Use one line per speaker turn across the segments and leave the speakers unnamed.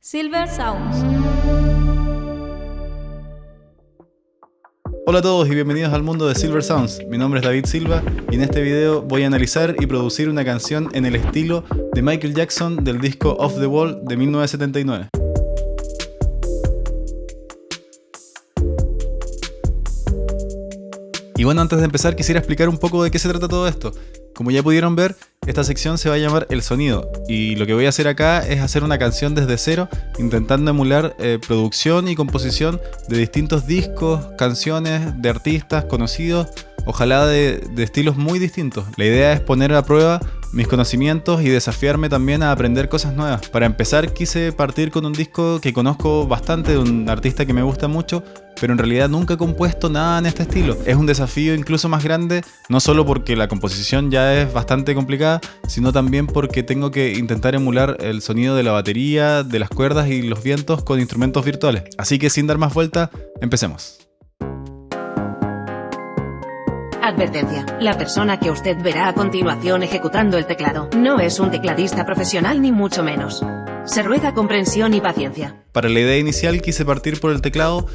Silver Sounds.
Hola a todos y bienvenidos al mundo de Silver Sounds. Mi nombre es David Silva y en este video voy a analizar y producir una canción en el estilo de Michael Jackson del disco Off the Wall de 1979. Y bueno, antes de empezar quisiera explicar un poco de qué se trata todo esto. Como ya pudieron ver, esta sección se va a llamar El Sonido, y lo que voy a hacer acá es hacer una canción desde cero, intentando emular producción y composición de distintos discos, canciones, de artistas conocidos, ojalá de estilos muy distintos. La idea es poner a prueba mis conocimientos y desafiarme también a aprender cosas nuevas. Para empezar quise partir con un disco que conozco bastante, de un artista que me gusta mucho, pero en realidad nunca he compuesto nada en este estilo. Es un desafío incluso más grande, no solo porque la composición ya es bastante complicada, sino también porque tengo que intentar emular el sonido de la batería, de las cuerdas y los vientos con instrumentos virtuales. Así que sin dar más vuelta, empecemos.
Advertencia. La persona que usted verá a continuación ejecutando el teclado no es un tecladista profesional ni mucho menos. Se ruega comprensión y paciencia.
Para la idea inicial quise partir por el teclado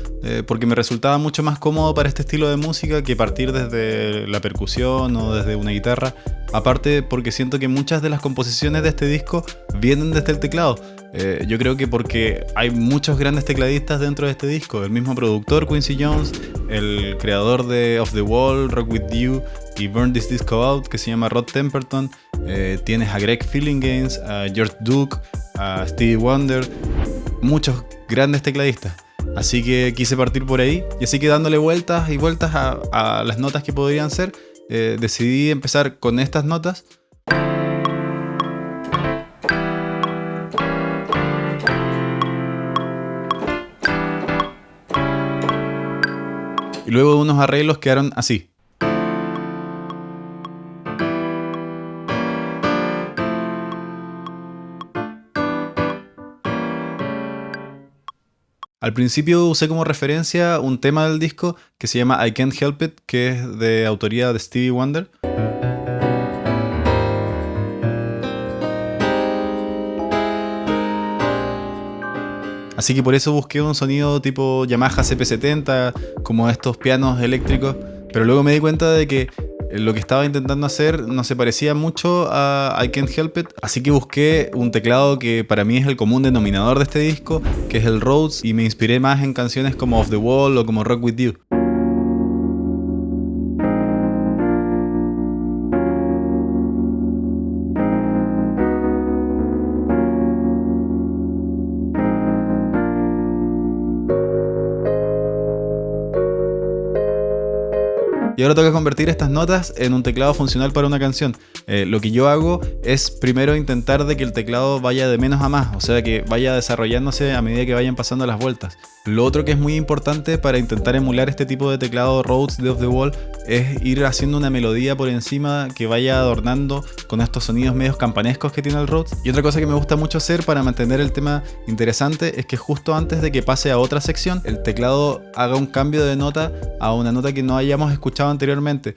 porque me resultaba mucho más cómodo para este estilo de música que partir desde la percusión o desde una guitarra. Aparte porque siento que muchas de las composiciones de este disco vienen desde el teclado. Yo creo que porque hay muchos grandes tecladistas dentro de este disco. El mismo productor Quincy Jones, el creador de Off the Wall, Rock With You y Burn This Disco Out, que se llama Rod Temperton. Tienes a Greg Phillinganes, a George Duke, a Stevie Wonder, muchos grandes tecladistas. Así que quise partir por ahí, y así que dándole vueltas y vueltas a las notas que podrían ser, decidí empezar con estas notas. Y luego unos arreglos quedaron así. Al principio usé como referencia un tema del disco que se llama I Can't Help It, que es de autoría de Stevie Wonder. Así que por eso busqué un sonido tipo Yamaha CP70, como estos pianos eléctricos, pero luego me di cuenta de que lo que estaba intentando hacer no se parecía mucho a I Can't Help It, así que busqué un teclado que para mí es el común denominador de este disco, que es el Rhodes, y me inspiré más en canciones como Off the Wall o como Rock With You. Y ahora toca convertir estas notas en un teclado funcional para una canción. Lo que yo hago es primero intentar de que el teclado vaya de menos a más, o sea, que vaya desarrollándose a medida que vayan pasando las vueltas. Lo otro que es muy importante para intentar emular este tipo de teclado Rhodes de Off the Wall es ir haciendo una melodía por encima que vaya adornando con estos sonidos medios campanescos que tiene el Rhodes. Y otra cosa que me gusta mucho hacer para mantener el tema interesante es que justo antes de que pase a otra sección, el teclado haga un cambio de nota a una nota que no hayamos escuchado anteriormente.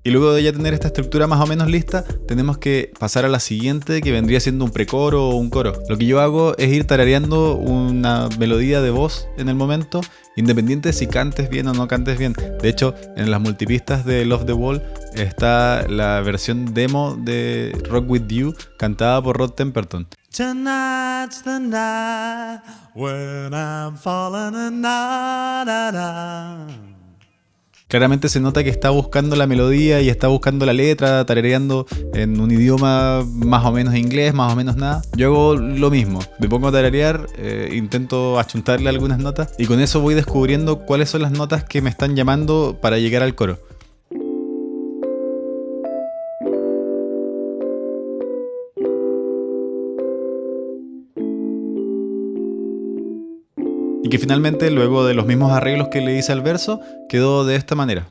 Y luego de ya tener esta estructura más o menos lista, tenemos que pasar a la siguiente, que vendría siendo un precoro o un coro. Lo que yo hago es ir tarareando una melodía de voz en el momento, independiente de si cantes bien o no cantes bien. De hecho, en las multipistas de Love the Wall está la versión demo de Rock With You, cantada por Rod Temperton.
Tonight's the night when I'm falling and na, na, na.
Claramente se nota que está buscando la melodía y está buscando la letra, tarareando en un idioma más o menos inglés, más o menos nada. Yo hago lo mismo, me pongo a tararear, intento achuntarle algunas notas y con eso voy descubriendo cuáles son las notas que me están llamando para llegar al coro. que finalmente, luego de los mismos arreglos que le hice al verso, quedó de esta manera.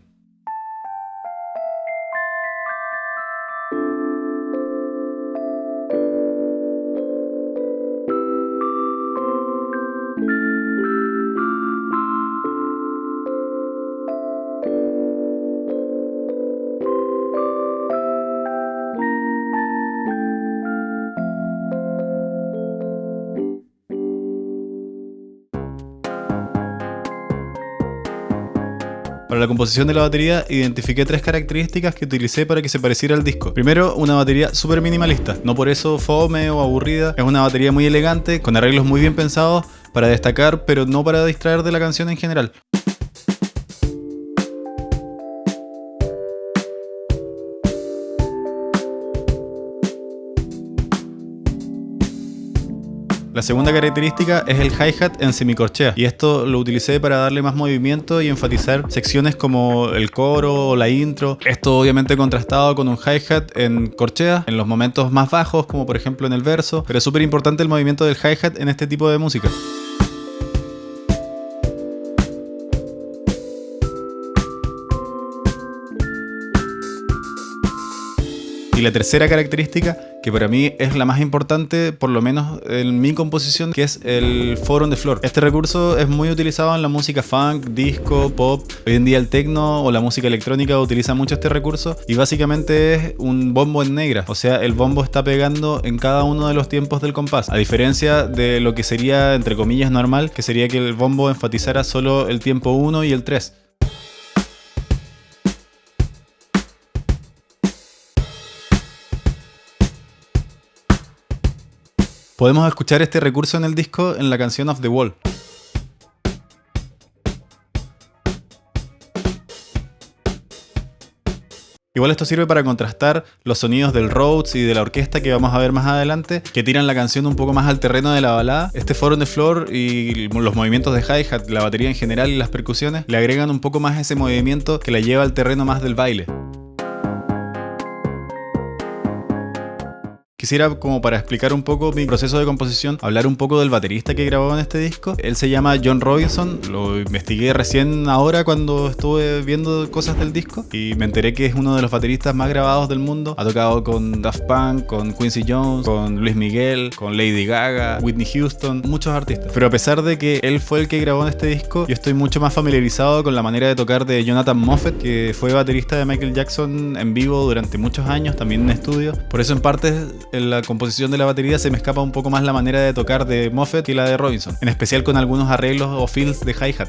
Para la composición de la batería identifiqué 3 características que utilicé para que se pareciera al disco. Primero, una batería súper minimalista, no por eso fome o aburrida, es una batería muy elegante, con arreglos muy bien pensados para destacar, pero no para distraer de la canción en general. La segunda característica es el hi-hat en semicorchea, y esto lo utilicé para darle más movimiento y enfatizar secciones como el coro o la intro. Esto obviamente contrastado con un hi-hat en corchea en los momentos más bajos, como por ejemplo en el verso, pero es súper importante el movimiento del hi-hat en este tipo de música. Y la tercera característica, que para mí es la más importante, por lo menos en mi composición, que es el 4 on the floor. Este recurso es muy utilizado en la música funk, disco, pop. Hoy en día el techno o la música electrónica utiliza mucho este recurso, y básicamente es un bombo en negra. O sea, el bombo está pegando en cada uno de los tiempos del compás, a diferencia de lo que sería, entre comillas, normal, que sería que el bombo enfatizara solo el tiempo 1 y el 3. Podemos escuchar este recurso en el disco en la canción Off the Wall. Igual esto sirve para contrastar los sonidos del Rhodes y de la orquesta que vamos a ver más adelante, que tiran la canción un poco más al terreno de la balada. Este 4 on the floor y los movimientos de hi-hat, la batería en general y las percusiones le agregan un poco más ese movimiento que la lleva al terreno más del baile. Quisiera, como para explicar un poco mi proceso de composición, hablar un poco del baterista que grabó en este disco. Él se llama John Robinson, lo investigué recién ahora cuando estuve viendo cosas del disco y me enteré que es uno de los bateristas más grabados del mundo. Ha tocado con Daft Punk, con Quincy Jones, con Luis Miguel, con Lady Gaga, Whitney Houston, muchos artistas. Pero a pesar de que él fue el que grabó en este disco, yo estoy mucho más familiarizado con la manera de tocar de Jonathan Moffett, que fue baterista de Michael Jackson en vivo durante muchos años, también en estudio. Por eso en parte en la composición de la batería se me escapa un poco más la manera de tocar de Moffett que la de Robinson, en especial con algunos arreglos o fills de hi-hat.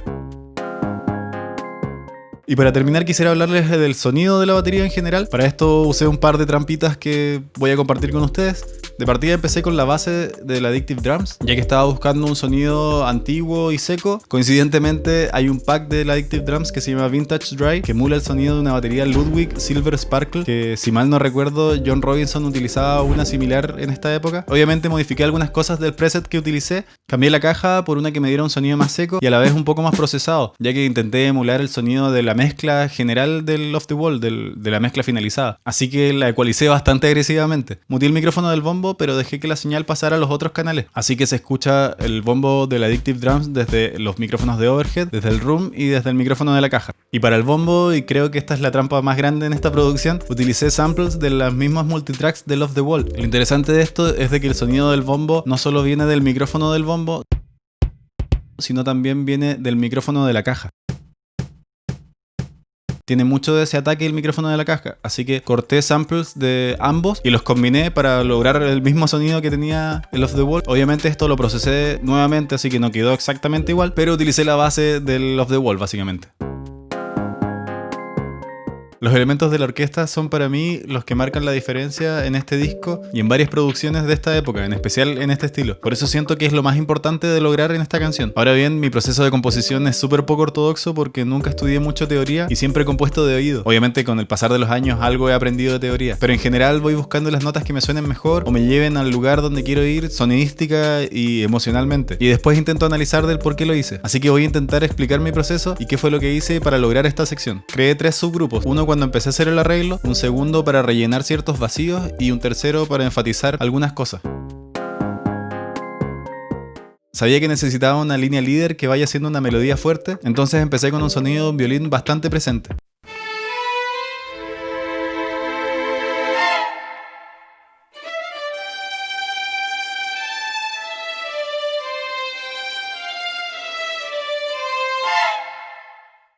Y para terminar quisiera hablarles del sonido de la batería en general. Para esto usé un par de trampitas que voy a compartir con ustedes. De partida empecé con la base del Addictive Drums, ya que estaba buscando un sonido antiguo y seco. Coincidentemente hay un pack del Addictive Drums que se llama Vintage Dry, que emula el sonido de una batería Ludwig Silver Sparkle, que si mal no recuerdo John Robinson utilizaba una similar en esta época. Obviamente modifiqué algunas cosas del preset que utilicé, cambié la caja por una que me diera un sonido más seco y a la vez un poco más procesado, ya que intenté emular el sonido de la mezcla general del Off the Wall, de la mezcla finalizada. Así que la ecualicé bastante agresivamente. Muteé el micrófono del bombo, pero dejé que la señal pasara a los otros canales. Así que se escucha el bombo del Addictive Drums desde los micrófonos de overhead, desde el room y desde el micrófono de la caja. Y para el bombo, y creo que esta es la trampa más grande en esta producción, utilicé samples de las mismas multitracks del Off the Wall. Lo interesante de esto es de que el sonido del bombo no solo viene del micrófono del bombo, sino también viene del micrófono de la caja. Tiene mucho de ese ataque el micrófono de la caja, así que corté samples de ambos y los combiné para lograr el mismo sonido que tenía el Off the Wall. Obviamente esto lo procesé nuevamente, así que no quedó exactamente igual, pero utilicé la base del Off the Wall básicamente. Los elementos de la orquesta son para mí los que marcan la diferencia en este disco y en varias producciones de esta época, en especial en este estilo. Por eso siento que es lo más importante de lograr en esta canción. Ahora bien, mi proceso de composición es súper poco ortodoxo porque nunca estudié mucho teoría y siempre he compuesto de oído. Obviamente con el pasar de los años algo he aprendido de teoría, pero en general voy buscando las notas que me suenen mejor o me lleven al lugar donde quiero ir sonidística y emocionalmente. Y después intento analizar del por qué lo hice. Así que voy a intentar explicar mi proceso y qué fue lo que hice para lograr esta sección. Creé 3 subgrupos. Uno cuando empecé a hacer el arreglo, un segundo para rellenar ciertos vacíos y un tercero para enfatizar algunas cosas. Sabía que necesitaba una línea líder que vaya siendo una melodía fuerte, entonces empecé con un sonido de un violín bastante presente.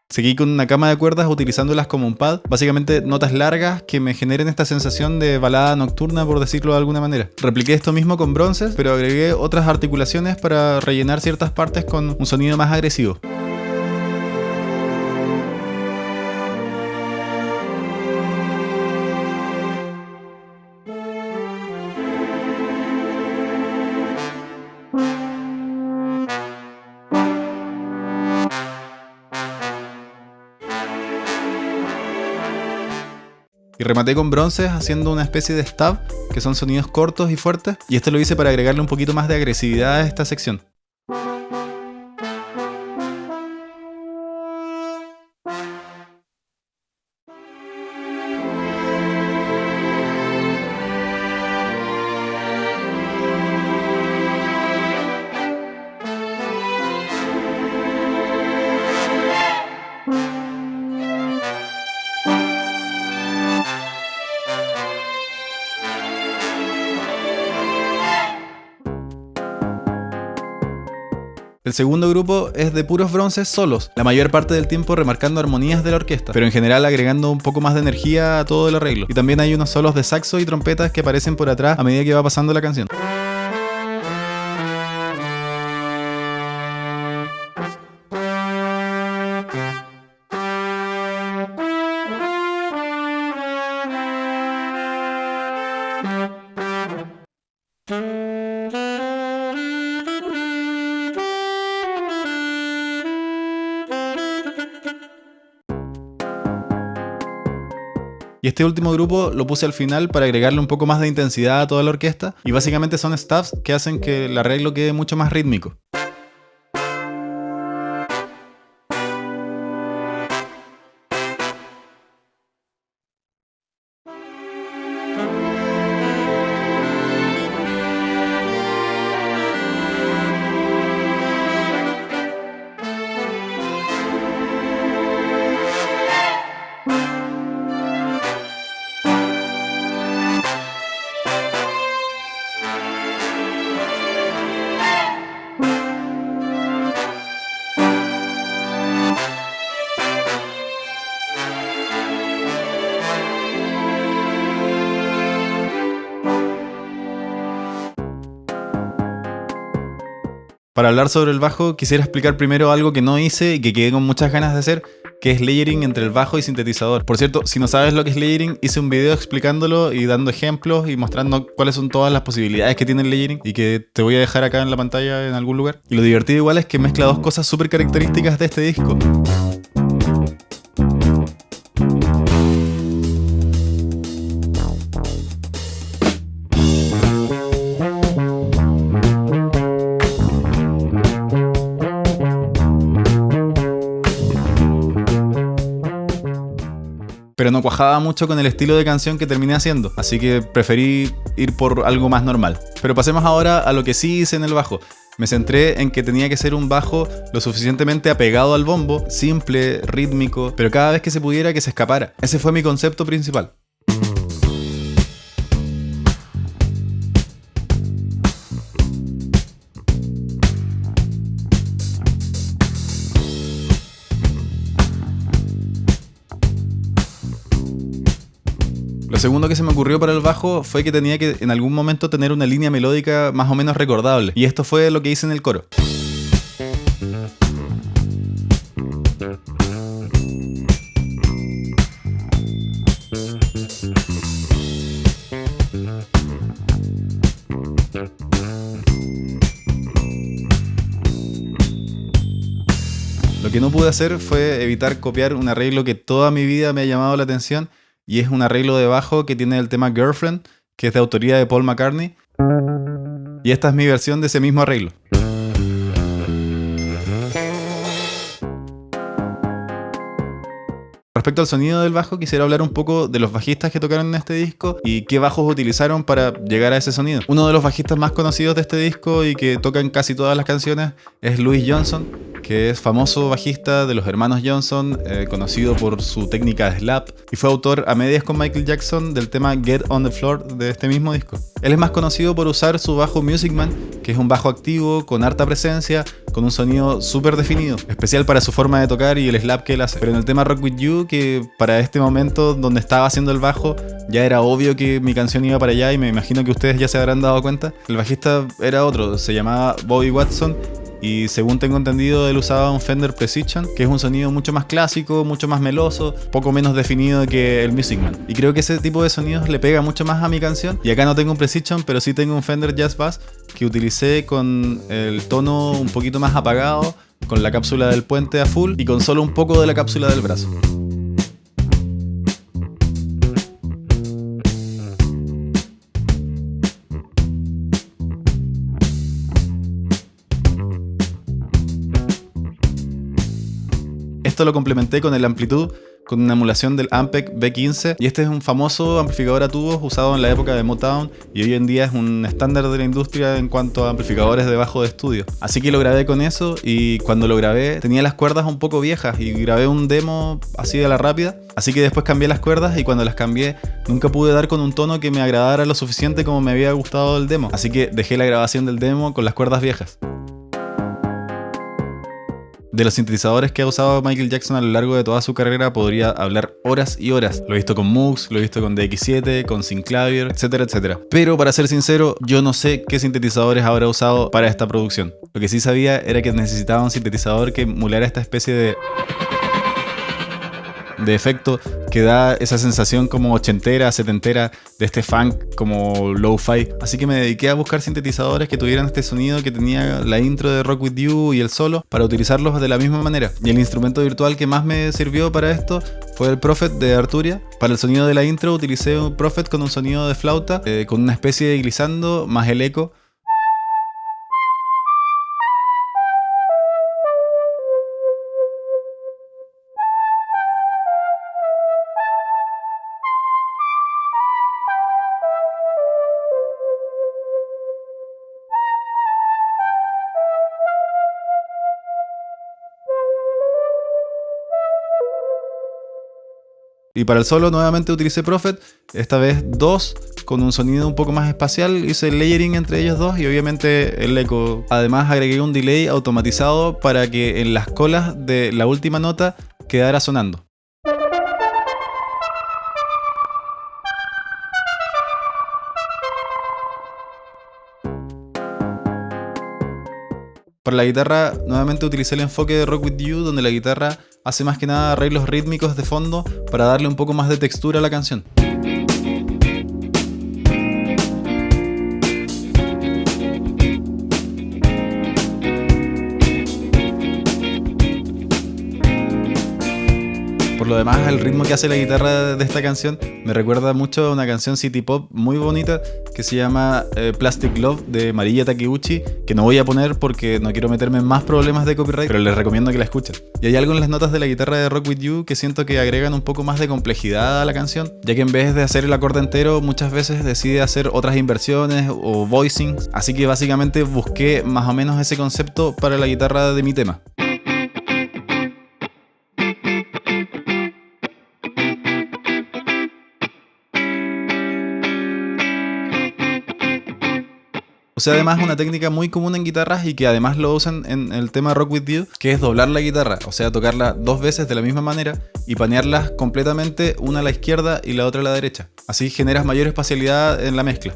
Seguí con una cama de cuerdas utilizándolas como un pad, básicamente notas largas que me generen esta sensación de balada nocturna, por decirlo de alguna manera. Repliqué esto mismo con bronces, pero agregué otras articulaciones para rellenar ciertas partes con un sonido más agresivo. Y rematé con bronces haciendo una especie de stab, que son sonidos cortos y fuertes, y esto lo hice para agregarle un poquito más de agresividad a esta sección. El segundo grupo es de puros bronces solos, la mayor parte del tiempo remarcando armonías de la orquesta, pero en general agregando un poco más de energía a todo el arreglo. Y también hay unos solos de saxo y trompetas que aparecen por atrás a medida que va pasando la canción. Y este último grupo lo puse al final para agregarle un poco más de intensidad a toda la orquesta, y básicamente son stuffs que hacen que el arreglo quede mucho más rítmico. Para hablar sobre el bajo, quisiera explicar primero algo que no hice y que quedé con muchas ganas de hacer, que es layering entre el bajo y sintetizador. Por cierto, si no sabes lo que es layering, hice un video explicándolo y dando ejemplos y mostrando cuáles son todas las posibilidades que tiene el layering, y que te voy a dejar acá en la pantalla en algún lugar. Y lo divertido igual es que mezcla dos cosas súper características de este disco. Pero no cuajaba mucho con el estilo de canción que terminé haciendo, así que preferí ir por algo más normal. Pero pasemos ahora a lo que sí hice en el bajo. Me centré en que tenía que ser un bajo lo suficientemente apegado al bombo, simple, rítmico, pero cada vez que se pudiera que se escapara. Ese fue mi concepto principal. Lo segundo que se me ocurrió para el bajo fue que tenía que en algún momento tener una línea melódica más o menos recordable, y esto fue lo que hice en el coro. Lo que no pude hacer fue evitar copiar un arreglo que toda mi vida me ha llamado la atención, y es un arreglo de bajo que tiene el tema Girlfriend, que es de autoría de Paul McCartney, y esta es mi versión de ese mismo arreglo. Respecto al sonido del bajo, quisiera hablar un poco de los bajistas que tocaron en este disco y qué bajos utilizaron para llegar a ese sonido. Uno de los bajistas más conocidos de este disco y que toca en casi todas las canciones es Louis Johnson, que es famoso bajista de los hermanos Johnson, conocido por su técnica de slap, y fue autor a medias con Michael Jackson del tema Get on the Floor de este mismo disco. Él es más conocido por usar su bajo Music Man, que es un bajo activo, con harta presencia, con un sonido súper definido, especial para su forma de tocar y el slap que él hace. Pero en el tema Rock With You, que para este momento donde estaba haciendo el bajo, ya era obvio que mi canción iba para allá y me imagino que ustedes ya se habrán dado cuenta. El bajista era otro, se llamaba Bobby Watson. Y según tengo entendido, él usaba un Fender Precision, que es un sonido mucho más clásico, mucho más meloso, poco menos definido que el Music Man. Y creo que ese tipo de sonidos le pega mucho más a mi canción. Y acá no tengo un Precision, pero sí tengo un Fender Jazz Bass que utilicé con el tono un poquito más apagado, con la cápsula del puente a full y con solo un poco de la cápsula del brazo. Esto lo complementé con el Amplitude, con una emulación del Ampeg B15, y este es un famoso amplificador a tubos usado en la época de Motown y hoy en día es un estándar de la industria en cuanto a amplificadores de bajo de estudio. Así que lo grabé con eso y cuando lo grabé tenía las cuerdas un poco viejas y grabé un demo así de la rápida, así que después cambié las cuerdas y cuando las cambié nunca pude dar con un tono que me agradara lo suficiente como me había gustado el demo, así que dejé la grabación del demo con las cuerdas viejas. De los sintetizadores que ha usado Michael Jackson a lo largo de toda su carrera podría hablar horas y horas. Lo he visto con Moogs, lo he visto con DX7, con Synclavier, etcétera, etcétera. Pero para ser sincero, yo no sé qué sintetizadores habrá usado para esta producción. Lo que sí sabía era que necesitaba un sintetizador que emulara esta especie de efecto que da esa sensación como ochentera, setentera de este funk como lo-fi. Así que me dediqué a buscar sintetizadores que tuvieran este sonido que tenía la intro de Rock With You y el solo para utilizarlos de la misma manera. Y el instrumento virtual que más me sirvió para esto fue el Prophet de Arturia. Para el sonido de la intro utilicé un Prophet con un sonido de flauta, con una especie de glissando más el eco. Y para el solo nuevamente utilicé Prophet, esta vez dos, con un sonido un poco más espacial, hice el layering entre ellos dos y obviamente el eco. Además agregué un delay automatizado para que en las colas de la última nota quedara sonando. Para la guitarra nuevamente utilicé el enfoque de Rock With You, donde la guitarra hace más que nada arreglos rítmicos de fondo para darle un poco más de textura a la canción. Por lo demás, el ritmo que hace la guitarra de esta canción me recuerda mucho a una canción city pop muy bonita que se llama Plastic Love de Mariya Takeuchi, que no voy a poner porque no quiero meterme en más problemas de copyright, pero les recomiendo que la escuchen. Y hay algo en las notas de la guitarra de Rock With You que siento que agregan un poco más de complejidad a la canción, ya que en vez de hacer el acorde entero, muchas veces decide hacer otras inversiones o voicings, así que básicamente busqué más o menos ese concepto para la guitarra de mi tema. Usé además una técnica muy común en guitarras y que además lo usan en el tema Rock With You, que es doblar la guitarra, o sea, tocarla dos veces de la misma manera y panearlas completamente, una a la izquierda y la otra a la derecha. Así generas mayor espacialidad en la mezcla.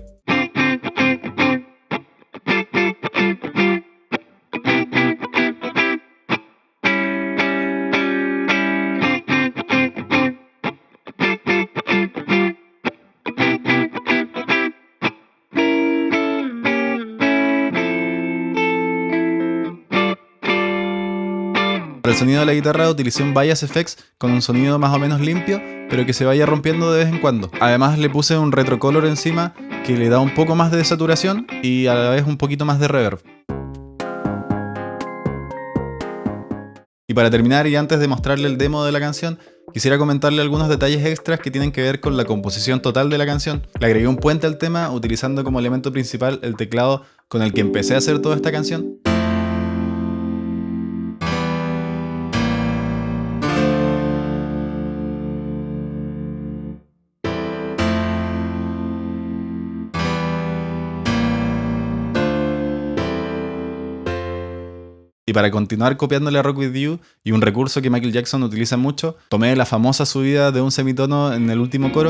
Para el sonido de la guitarra utilicé un Bias FX con un sonido más o menos limpio, pero que se vaya rompiendo de vez en cuando. Además le puse un retrocolor encima que le da un poco más de saturación y a la vez un poquito más de reverb. Y para terminar y antes de mostrarle el demo de la canción, quisiera comentarle algunos detalles extras que tienen que ver con la composición total de la canción. Le agregué un puente al tema utilizando como elemento principal el teclado con el que empecé a hacer toda esta canción. Y para continuar copiándole a Rock With You y un recurso que Michael Jackson utiliza mucho, tomé la famosa subida de un semitono en el último coro.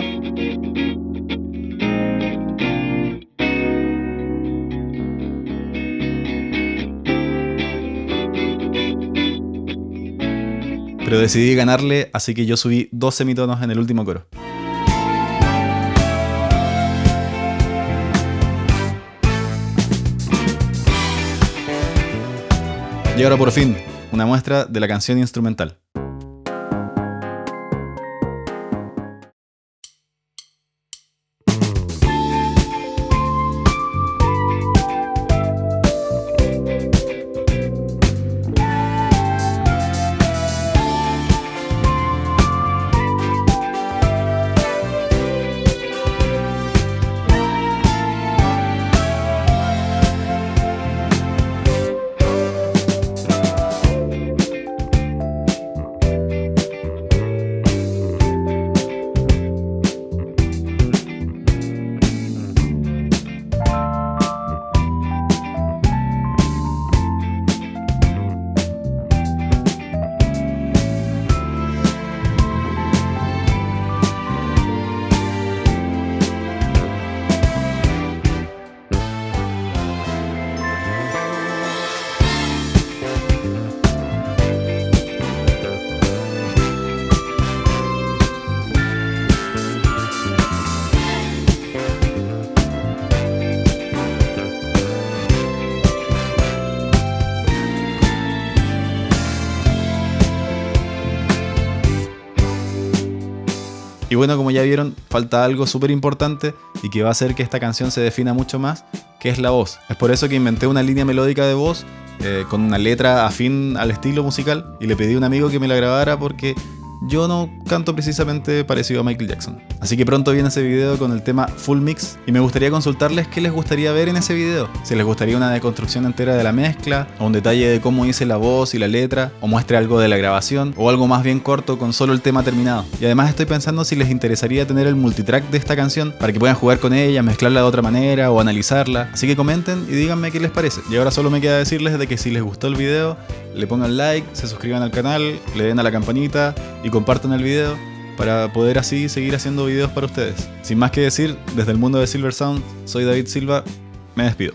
Pero decidí ganarle, así que yo subí 2 semitonos en el último coro. Y ahora por fin, una muestra de la canción instrumental. Y bueno, como ya vieron, falta algo súper importante y que va a hacer que esta canción se defina mucho más, que es la voz. Es por eso que inventé una línea melódica de voz con una letra afín al estilo musical y le pedí a un amigo que me la grabara porque yo no canto precisamente parecido a Michael Jackson. Así que pronto viene ese video con el tema Full Mix y me gustaría consultarles qué les gustaría ver en ese video. Si les gustaría una deconstrucción entera de la mezcla, o un detalle de cómo hice la voz y la letra, o muestre algo de la grabación, o algo más bien corto con solo el tema terminado. Y además estoy pensando si les interesaría tener el multitrack de esta canción para que puedan jugar con ella, mezclarla de otra manera o analizarla. Así que comenten y díganme qué les parece. Y ahora solo me queda decirles de que si les gustó el video, le pongan like, se suscriban al canal, le den a la campanita y compartan el video para poder así seguir haciendo videos para ustedes. Sin más que decir, desde el mundo de Silver Sound, soy David Silva, me despido.